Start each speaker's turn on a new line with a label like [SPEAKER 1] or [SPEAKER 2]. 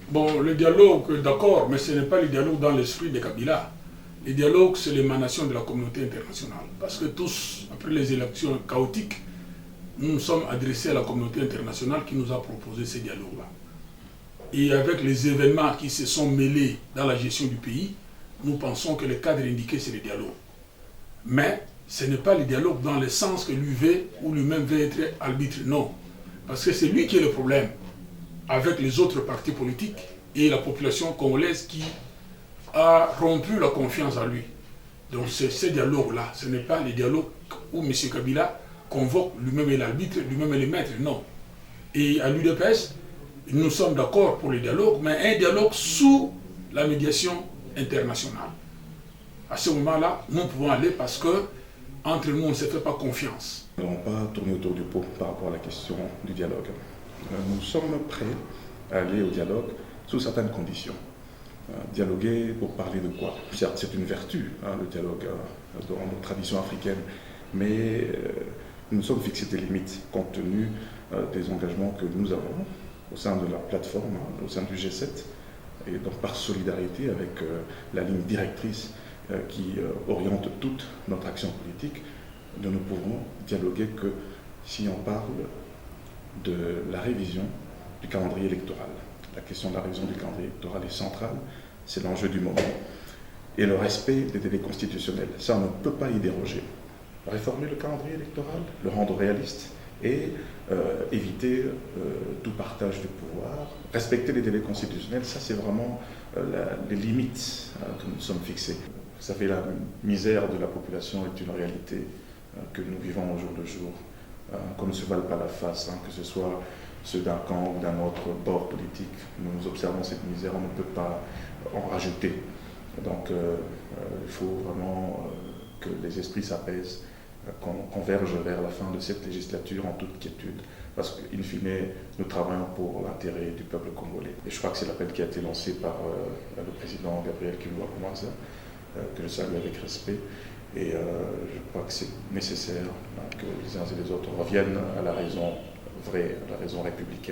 [SPEAKER 1] Bon, le dialogue, d'accord, mais ce n'est pas le dialogue dans l'esprit de Kabila. Le dialogue, c'est l'émanation de la communauté internationale. Parce que tous, après les élections chaotiques, nous nous sommes adressés à la communauté internationale qui nous a proposé ces dialogues-là. Et avec les événements qui se sont mêlés dans la gestion du pays, nous pensons que le cadre indiqué, c'est le dialogue. Mais ce n'est pas le dialogue dans le sens que lui veut ou lui-même veut être arbitre, non. Parce que c'est lui qui est le problème avec les autres partis politiques et la population congolaise qui a rompu la confiance en lui. Donc c'est ce dialogue-là, ce n'est pas le dialogue où M. Kabila convoque lui-même l'arbitre, lui-même le maître, non. Et à l'UDPS, nous sommes d'accord pour le dialogue, mais un dialogue sous la médiation internationale. À ce moment-là, nous pouvons aller parce que entre nous, on ne se fait pas confiance.
[SPEAKER 2] Nous n'allons pas tourner autour du pot par rapport à la question du dialogue. Nous sommes prêts à aller au dialogue sous certaines conditions. Dialoguer pour parler de quoi? Certes, c'est une vertu, le dialogue dans nos traditions africaines, mais nous sommes fixés des limites compte tenu des engagements que nous avons au sein de la plateforme, au sein du G7, et donc par solidarité avec la ligne directrice qui oriente toute notre action politique. Nous ne pouvons dialoguer que si on parle de la révision du calendrier électoral. La question de la révision du calendrier électoral est centrale, c'est l'enjeu du moment. Et le respect des délais constitutionnels, ça on ne peut pas y déroger. Réformer le calendrier électoral, le rendre réaliste et éviter tout partage du pouvoir, respecter les délais constitutionnels, ça c'est vraiment les limites que nous sommes fixées. Vous savez, la misère de la population est une réalité que nous vivons au jour le jour, qu'on ne se vale pas la face, que ce soit ceux d'un camp ou d'un autre bord politique. Nous observons cette misère, on ne peut pas en rajouter. Donc il faut vraiment que les esprits s'apaisent, qu'on converge vers la fin de cette législature en toute quiétude, parce qu'in fine, nous travaillons pour l'intérêt du peuple congolais. Et je crois que c'est l'appel qui a été lancé par le président Gabriel Kibouakoumouaza, que je salue avec respect. Et je crois que c'est nécessaire que les uns et les autres reviennent à la raison vraie, à la raison républicaine.